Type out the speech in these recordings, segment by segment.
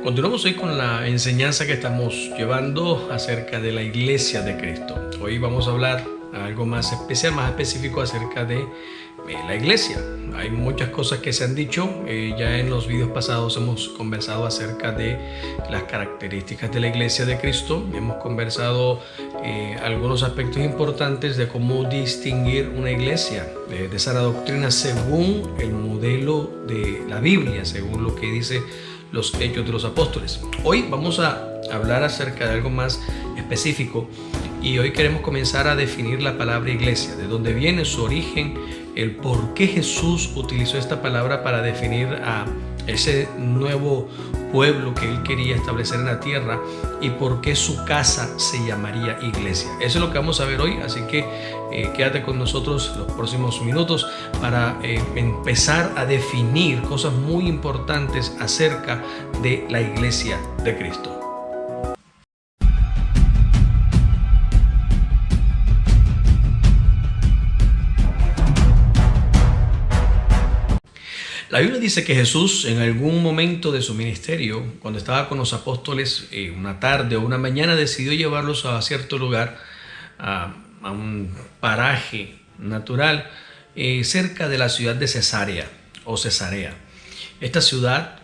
Continuamos hoy con la enseñanza que estamos llevando acerca de la iglesia de Cristo. Hoy vamos a hablar algo más especial, más específico acerca de la iglesia. Hay muchas cosas que se han dicho, ya en los videos pasados hemos conversado acerca de las características de la iglesia de Cristo. Hemos conversado algunos aspectos importantes de cómo distinguir una iglesia de sana doctrina según el modelo de la Biblia, según lo que dice los Hechos de los Apóstoles. Hoy vamos a hablar acerca de algo más específico y hoy queremos comenzar a definir la palabra iglesia, de dónde viene su origen, el por qué Jesús utilizó esta palabra para definir a ese nuevo pueblo que él quería establecer en la tierra y por qué su casa se llamaría iglesia. Eso es lo que vamos a ver hoy, así que quédate con nosotros los próximos minutos para empezar a definir cosas muy importantes acerca de la iglesia de Cristo. La Biblia dice que Jesús en algún momento de su ministerio, cuando estaba con los apóstoles, una tarde o una mañana decidió llevarlos a cierto lugar, a un paraje natural cerca de la ciudad de Cesarea o Cesarea. Esta ciudad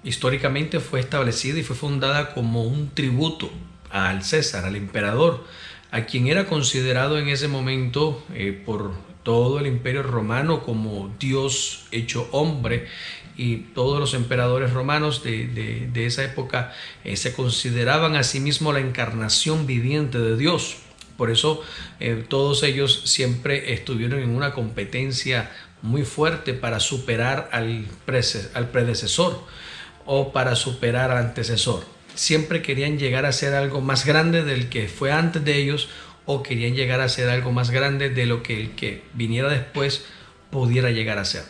históricamente fue establecida y fue fundada como un tributo al César, al emperador, a quien era considerado en ese momento por todo el imperio romano como Dios hecho hombre, y todos los emperadores romanos de esa época se consideraban a sí mismos la encarnación viviente de Dios. Por eso todos ellos siempre estuvieron en una competencia muy fuerte para superar al predecesor o para superar al antecesor. Siempre querían llegar a ser algo más grande del que fue antes de ellos, o querían llegar a ser algo más grande de lo que el que viniera después pudiera llegar a ser.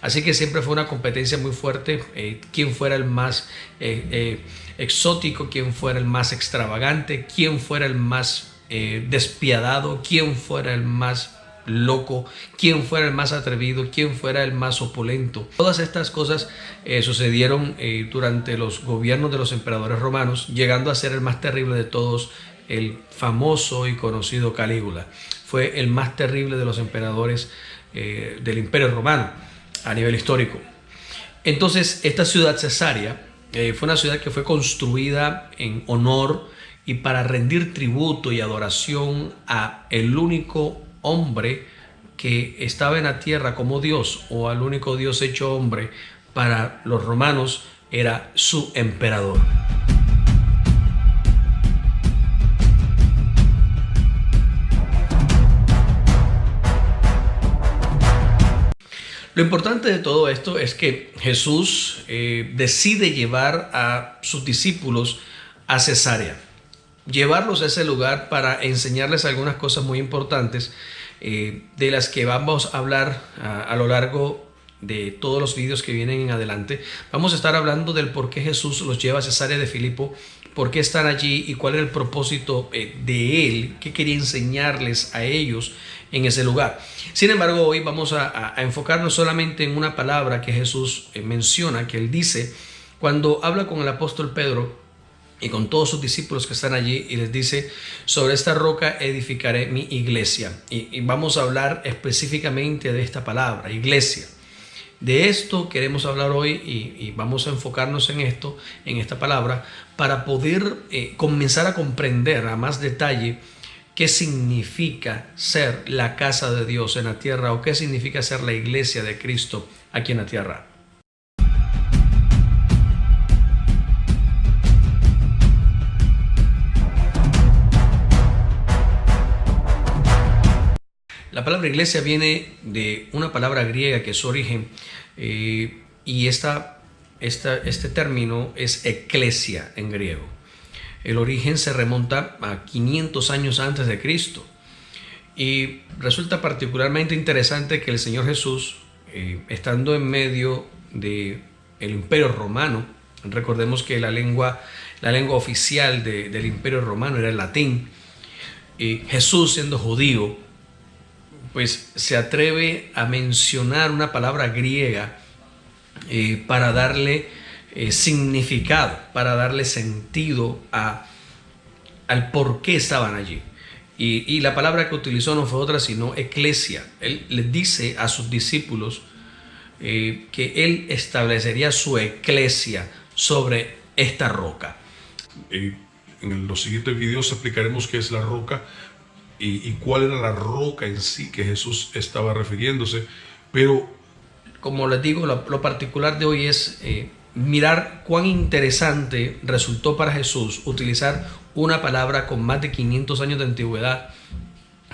Así que siempre fue una competencia muy fuerte, quién fuera el más exótico, quién fuera el más extravagante, quién fuera el más despiadado, quién fuera el más loco, quién fuera el más atrevido, quién fuera el más opulento. Todas estas cosas sucedieron durante los gobiernos de los emperadores romanos, llegando a ser el más terrible de todos, el famoso y conocido Calígula. Fue el más terrible de los emperadores del Imperio Romano a nivel histórico. Entonces, esta ciudad Cesarea fue una ciudad que fue construida en honor y para rendir tributo y adoración a el único hombre que estaba en la tierra como Dios, o al único Dios hecho hombre. Para los romanos era su emperador. Lo importante de todo esto es que Jesús decide llevar a sus discípulos a Cesarea, llevarlos a ese lugar para enseñarles algunas cosas muy importantes de las que vamos a hablar a lo largo de todos los vídeos que vienen en adelante. Vamos a estar hablando del por qué Jesús los lleva a Cesarea de Filipo, por qué están allí y cuál era el propósito de él, qué quería enseñarles a ellos en ese lugar. Sin embargo, hoy vamos a enfocarnos solamente en una palabra que Jesús menciona, que él dice cuando habla con el apóstol Pedro y con todos sus discípulos que están allí, y les dice: sobre esta roca edificaré mi iglesia. Y vamos a hablar específicamente de esta palabra, iglesia. De esto queremos hablar hoy y vamos a enfocarnos en esto, en esta palabra, para poder comenzar a comprender a más detalle qué significa ser la casa de Dios en la tierra, o qué significa ser la iglesia de Cristo aquí en la tierra. La palabra iglesia viene de una palabra griega que es su origen, y este término es eclesia en griego. El origen se remonta a 500 años antes de Cristo, y resulta particularmente interesante que el Señor Jesús, estando en medio del Imperio Romano, recordemos que la lengua oficial del Imperio Romano era el latín, y Jesús, siendo judío, pues se atreve a mencionar una palabra griega para darle significado, para darle sentido al por qué estaban allí. Y la palabra que utilizó no fue otra sino eclesia. Él les dice a sus discípulos que él establecería su eclesia sobre esta roca. En los siguientes videos explicaremos qué es la roca y cuál era la roca en sí que Jesús estaba refiriéndose. Pero, como les digo, lo particular de hoy es mirar cuán interesante resultó para Jesús utilizar una palabra con más de 500 años de antigüedad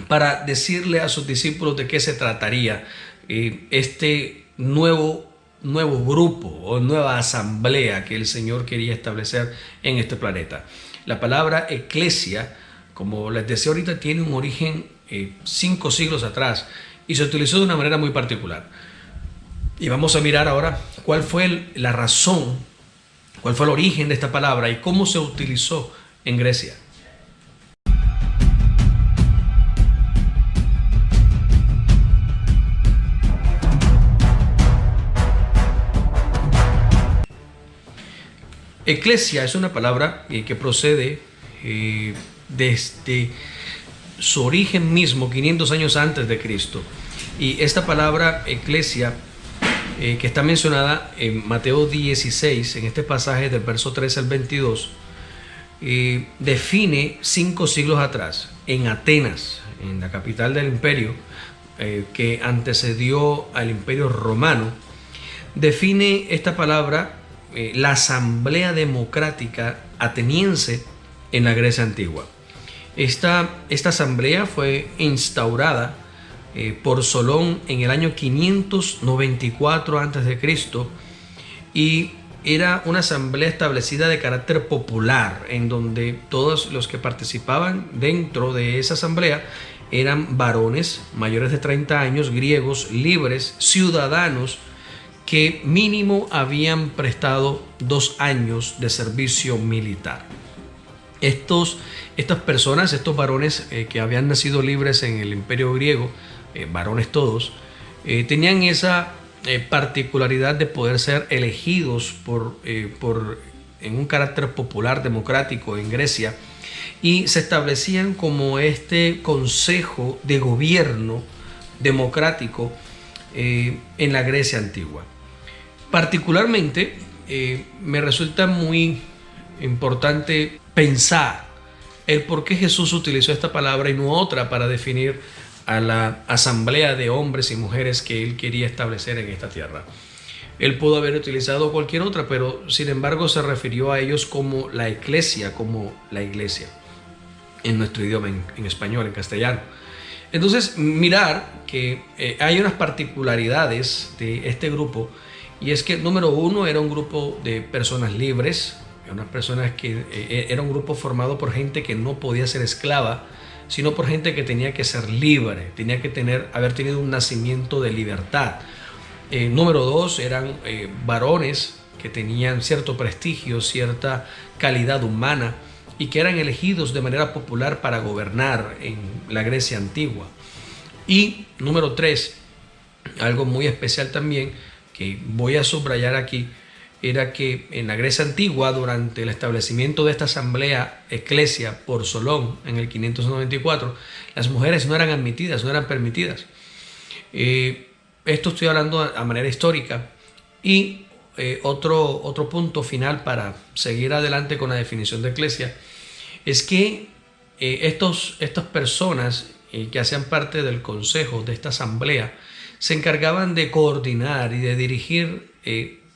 para decirle a sus discípulos de qué se trataría este nuevo grupo o nueva asamblea que el Señor quería establecer en este planeta. La palabra eclesia, como les decía ahorita, tiene un origen 5 siglos atrás y se utilizó de una manera muy particular. Y vamos a mirar ahora cuál fue la razón, cuál fue el origen de esta palabra y cómo se utilizó en Grecia. Eclesia es una palabra que procede desde su origen mismo, 500 años antes de Cristo. Y esta palabra eclesia, que está mencionada en Mateo 16, en este pasaje del verso 13 al 22, define 5 siglos atrás, en Atenas, en la capital del imperio, que antecedió al imperio romano, define esta palabra la asamblea democrática ateniense en la Grecia antigua. Esta asamblea fue instaurada por Solón en el año 594 a.C. y era una asamblea establecida de carácter popular, en donde todos los que participaban dentro de esa asamblea eran varones mayores de 30 años, griegos, libres, ciudadanos que mínimo habían prestado 2 años de servicio militar. Estas personas, estos varones que habían nacido libres en el imperio griego, varones todos, tenían esa particularidad de poder ser elegidos en un carácter popular democrático en Grecia, y se establecían como este consejo de gobierno democrático en la Grecia antigua. Particularmente me resulta muy importante pensar el por qué Jesús utilizó esta palabra y no otra para definir a la asamblea de hombres y mujeres que él quería establecer en esta tierra. Él pudo haber utilizado cualquier otra, pero sin embargo se refirió a ellos como la eclesia, como la iglesia, en nuestro idioma, en español, en castellano. Entonces, mirar que hay unas particularidades de este grupo, y es que, número uno, era un grupo de personas libres, unas personas que era un grupo formado por gente que no podía ser esclava, sino por gente que tenía que ser libre, tenía que haber tenido un nacimiento de libertad. Número dos, eran varones que tenían cierto prestigio, cierta calidad humana y que eran elegidos de manera popular para gobernar en la Grecia antigua. Y número tres, algo muy especial también que voy a subrayar aquí, era que en la Grecia antigua, durante el establecimiento de esta asamblea eclesia por Solón en el 594, las mujeres no eran admitidas, no eran permitidas. Esto estoy hablando a manera histórica. Y otro punto final para seguir adelante con la definición de eclesia es que estas personas que hacían parte del consejo de esta asamblea se encargaban de coordinar y de dirigir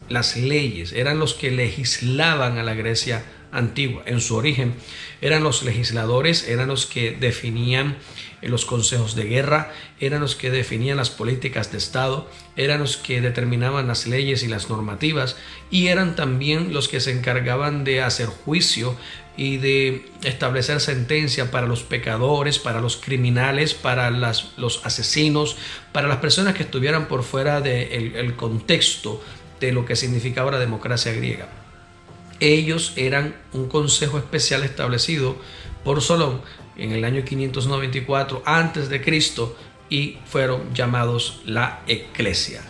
las leyes, eran los que legislaban a la Grecia antigua. En su origen eran los legisladores, eran los que definían los consejos de guerra, eran los que definían las políticas de Estado, eran los que determinaban las leyes y las normativas, y eran también los que se encargaban de hacer juicio y de establecer sentencia para los pecadores, para los criminales, para los asesinos, para las personas que estuvieran por fuera del contexto de lo que significaba la democracia griega. Ellos eran un consejo especial establecido por Solón en el año 594 a.C. y fueron llamados la Eclesia.